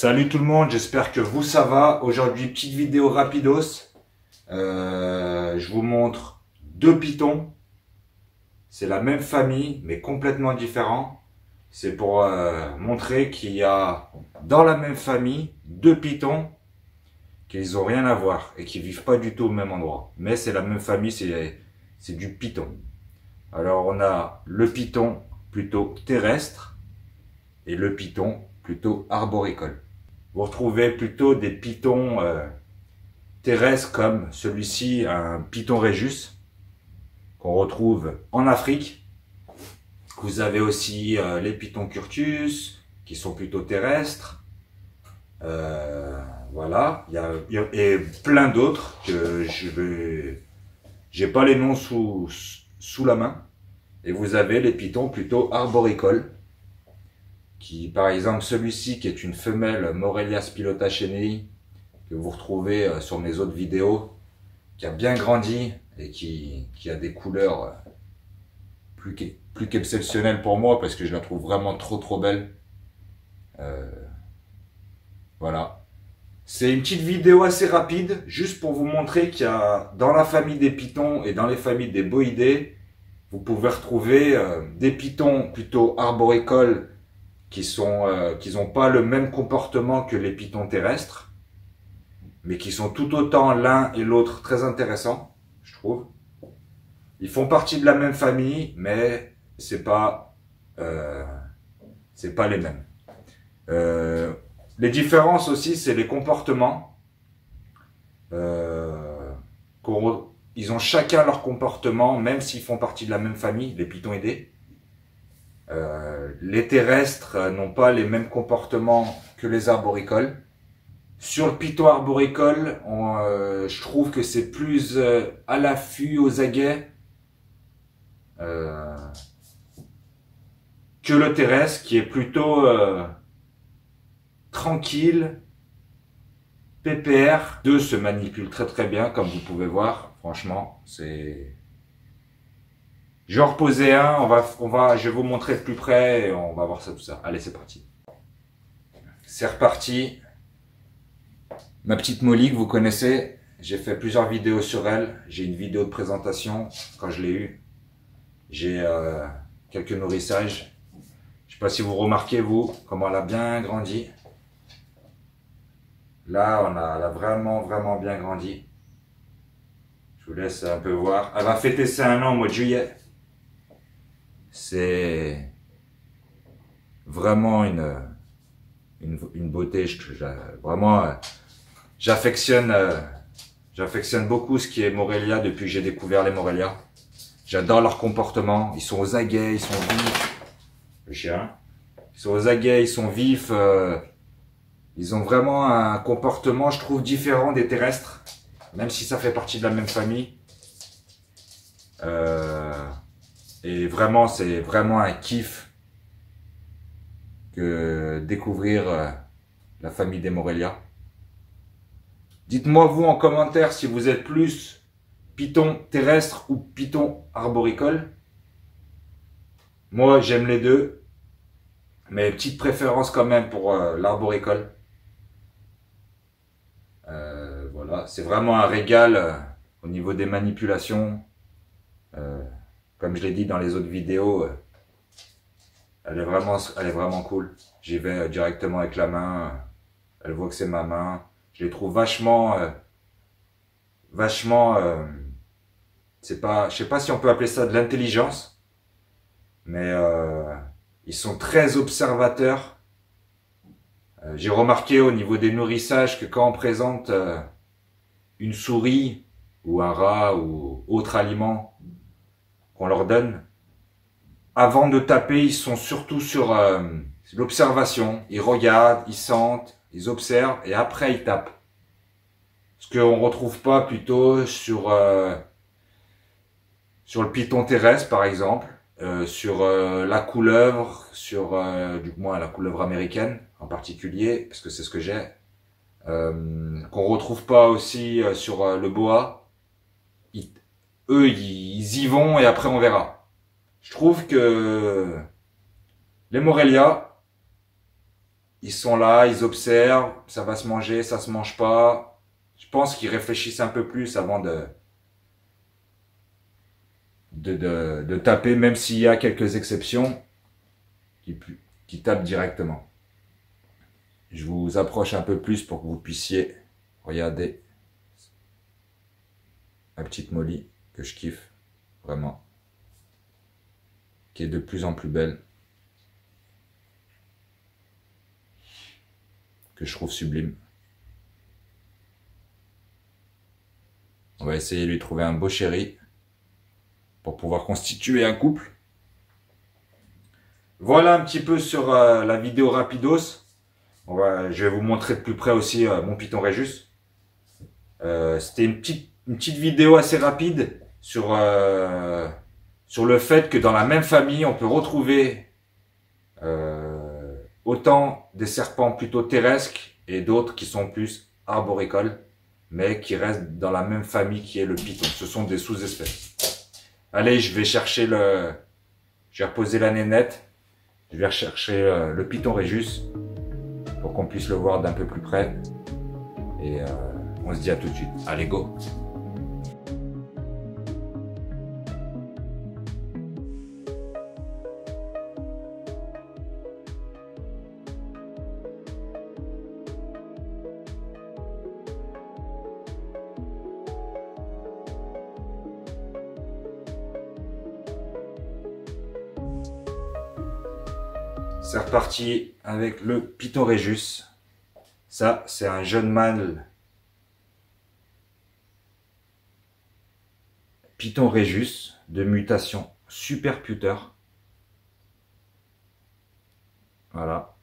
Salut tout le monde, j'espère que vous ça va. Aujourd'hui, petite vidéo rapidos. Je vous montre deux pitons. C'est la même famille, mais complètement différents. C'est pour montrer qu'il y a dans la même famille deux pitons qu'ils n'ont rien à voir et qui vivent pas du tout au même endroit. Mais c'est la même famille, c'est du python. Alors on a le python plutôt terrestre et le python plutôt arboricole. Vous retrouvez plutôt des pitons terrestres comme celui-ci, un python rhésus, qu'on retrouve en Afrique. Vous avez aussi les pitons curtus, qui sont plutôt terrestres. Voilà, et plein d'autres que j'ai pas les noms sous la main. Et vous avez les pitons plutôt arboricoles, qui, par exemple, celui-ci qui est une femelle Morelia spilota chenei, que vous retrouvez sur mes autres vidéos, qui a bien grandi et qui a des couleurs plus qu'exceptionnelles pour moi, parce que je la trouve vraiment trop belle. Voilà. C'est une petite vidéo assez rapide, juste pour vous montrer qu'il y a, dans la famille des pitons et dans les familles des boïdés, vous pouvez retrouver des pitons plutôt arboricoles, qui n'ont pas le même comportement que les pitons terrestres, mais qui sont tout autant l'un et l'autre très intéressants, je trouve. Ils font partie de la même famille, mais c'est pas les mêmes. Les différences aussi, c'est les comportements. Ils ont chacun leur comportement, même s'ils font partie de la même famille, les pitons aidés. Les terrestres n'ont pas les mêmes comportements que les arboricoles. Sur le python arboricole, je trouve que c'est plus à l'affût, aux aguets, que le terrestre, qui est plutôt tranquille, pépère. Deux se manipulent très bien, comme vous pouvez voir. Franchement, c'est... Je vais en reposer un, je vais vous montrer de plus près et on va voir ça tout ça. Allez, c'est parti. C'est reparti. Ma petite Molly que vous connaissez, j'ai fait plusieurs vidéos sur elle. J'ai une vidéo de présentation quand je l'ai eue. J'ai quelques nourrissages. Je sais pas si vous remarquez, vous, comment elle a bien grandi. Là, elle a vraiment bien grandi. Je vous laisse un peu voir. Elle va fêter ses 1 an au mois de juillet. C'est vraiment une beauté. Vraiment, j'affectionne beaucoup ce qui est Morelia depuis que j'ai découvert les Morelia. J'adore leur comportement. Ils sont aux aguets, ils sont vifs. Le chien. Ils sont aux aguets, ils sont vifs. Ils ont vraiment un comportement, je trouve, différent des terrestres. Même si ça fait partie de la même famille. Et vraiment, c'est vraiment un kiff que découvrir la famille des Morelia. Dites-moi vous en commentaire si vous êtes plus python terrestre ou python arboricole. Moi, j'aime les deux, mais petite préférence quand même pour l'arboricole. Voilà, c'est vraiment un régal au niveau des manipulations. Comme je l'ai dit dans les autres vidéos, elle est vraiment cool. J'y vais directement avec la main. Elle voit que c'est ma main. Je les trouve vachement, je sais pas si on peut appeler ça de l'intelligence, mais ils sont très observateurs. J'ai remarqué au niveau des nourrissages que quand on présente une souris ou un rat ou autre aliment qu'on leur donne, avant de taper, ils sont surtout sur l'observation. Ils regardent, ils sentent, ils observent et après ils tapent. Ce qu'on retrouve pas plutôt sur le python terrestre par exemple, sur la couleuvre, sur du moins la couleuvre américaine en particulier, parce que c'est ce que j'ai, qu'on retrouve pas aussi sur le boa. Eux, ils y vont et après on verra. Je trouve que les Morelia, Ils sont là, ils observent, ça va se manger, ça se mange pas. Je pense qu'ils réfléchissent un peu plus avant de taper, même s'il y a quelques exceptions qui, qui tapent directement. Je vous approche un peu plus pour que vous puissiez regarder ma petite Molly que je kiffe vraiment, qui est de plus en plus belle, que je trouve sublime. On va essayer de lui trouver un beau chéri pour pouvoir constituer un couple. Voilà un petit peu sur la vidéo rapidos. Je vais vous montrer de plus près aussi mon Python Régus. C'était une petite vidéo assez rapide sur le fait que dans la même famille, on peut retrouver autant des serpents plutôt terrestres et d'autres qui sont plus arboricoles, mais qui restent dans la même famille qui est le python. Ce sont des sous-espèces. Allez, je vais reposer la nénette. Je vais rechercher le Python Régus pour qu'on puisse le voir d'un peu plus près. Et on se dit à tout de suite. Allez, go! C'est reparti avec le Python Régus. Ça, c'est un jeune mâle Python Régus de mutation super puter. Voilà.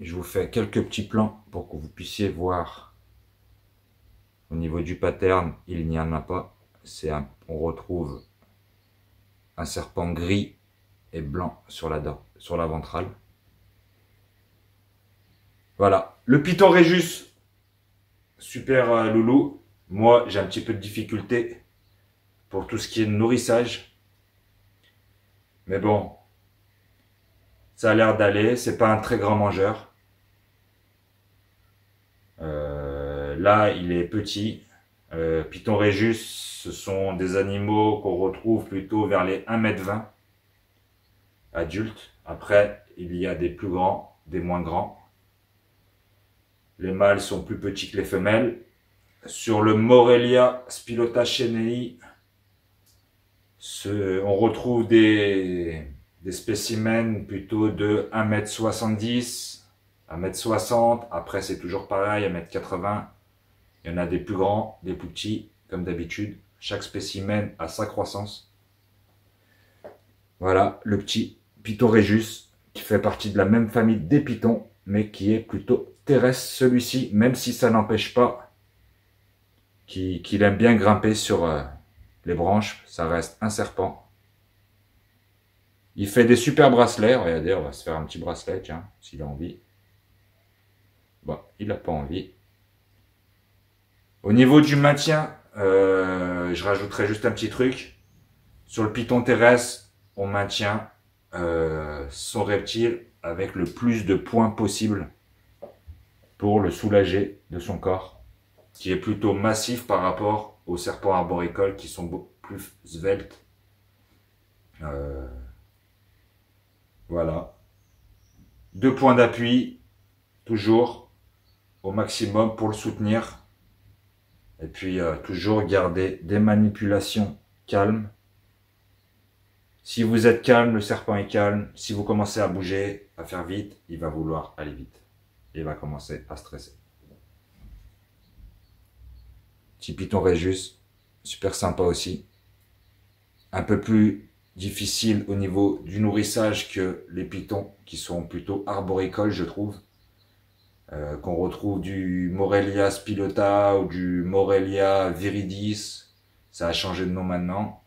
Je vous fais quelques petits plans pour que vous puissiez voir. Au niveau du pattern, il n'y en a pas. On retrouve un serpent gris et blanc sur la ventrale. Voilà, le Python Régus, super loulou. Moi, j'ai un petit peu de difficulté pour tout ce qui est nourrissage. Mais bon, ça a l'air d'aller. C'est pas un très grand mangeur. Là, il est petit. Python Régus, ce sont des animaux qu'on retrouve plutôt vers les 1,20 m adultes. Après, il y a des plus grands, des moins grands. Les mâles sont plus petits que les femelles. Sur le Morelia spilota chenei, on retrouve des spécimens plutôt de 1,70 m, 1,60 m. Après, c'est toujours pareil, 1,80 m. Il y en a des plus grands, des plus petits, comme d'habitude. Chaque spécimen a sa croissance. Voilà, le petit Python Régus, qui fait partie de la même famille des pythons, mais qui est plutôt terrestre, celui-ci, même si ça n'empêche pas qu'il aime bien grimper sur les branches. Ça reste un serpent. Il fait des super bracelets. Regardez, on va se faire un petit bracelet, tiens, s'il a envie. Bon, il n'a pas envie. Au niveau du maintien, je rajouterai juste un petit truc. Sur le python terrestre, on maintient son reptile avec le plus de points possible pour le soulager de son corps, qui est plutôt massif par rapport aux serpents arboricoles qui sont beaucoup plus sveltes. Voilà. 2 points d'appui, toujours au maximum pour le soutenir. Et puis toujours garder des manipulations calmes. Si vous êtes calme, le serpent est calme. Si vous commencez à bouger, à faire vite, il va vouloir aller vite. Il va commencer à stresser. Petit Python Régus, super sympa aussi. Un peu plus difficile au niveau du nourrissage que les pythons qui sont plutôt arboricoles, je trouve. Qu'on retrouve du Morelia spilota ou du Morelia viridis. Ça a changé de nom maintenant.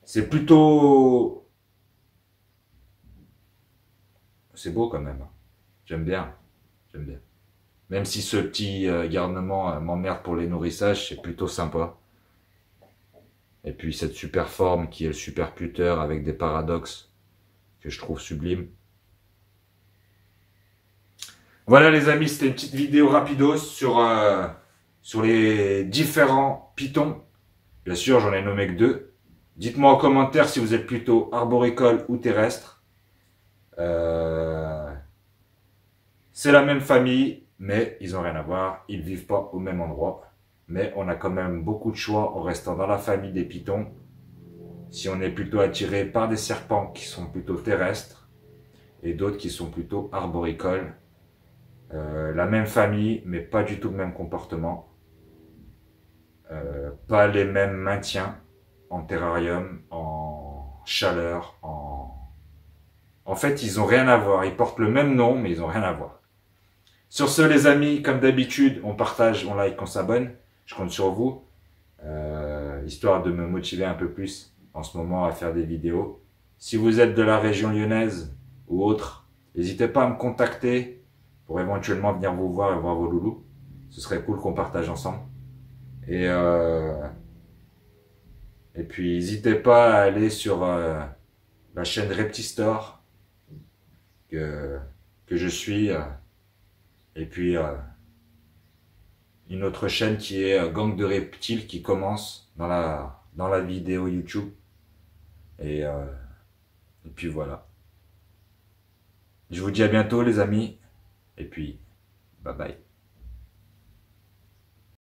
C'est plutôt... C'est beau quand même. J'aime bien. J'aime bien. Même si ce petit garnement m'emmerde pour les nourrissages, c'est plutôt sympa. Et puis cette super forme qui est le super puter avec des paradoxes que je trouve sublimes. Voilà les amis, c'était une petite vidéo rapidos sur les différents pitons. Bien sûr, j'en ai nommé que 2. Dites-moi en commentaire si vous êtes plutôt arboricole ou terrestre. C'est la même famille, mais ils n'ont rien à voir. Ils ne vivent pas au même endroit. Mais on a quand même beaucoup de choix en restant dans la famille des pitons. Si on est plutôt attiré par des serpents qui sont plutôt terrestres et d'autres qui sont plutôt arboricoles. La même famille, mais pas du tout le même comportement. Pas les mêmes maintiens en terrarium, en chaleur, En fait, ils ont rien à voir. Ils portent le même nom, mais ils ont rien à voir. Sur ce, les amis, comme d'habitude, on partage, on like, on s'abonne. Je compte sur vous, histoire de me motiver un peu plus en ce moment à faire des vidéos. Si vous êtes de la région lyonnaise ou autre, n'hésitez pas à me contacter pour éventuellement venir vous voir et voir vos loulous. Ce serait cool qu'on partage ensemble. Et puis, n'hésitez pas à aller sur la chaîne Reptistore que je suis. Et puis, une autre chaîne qui est Gang de Reptiles qui commence dans la vidéo YouTube. Et puis voilà. Je vous dis à bientôt les amis. Et puis, bye bye.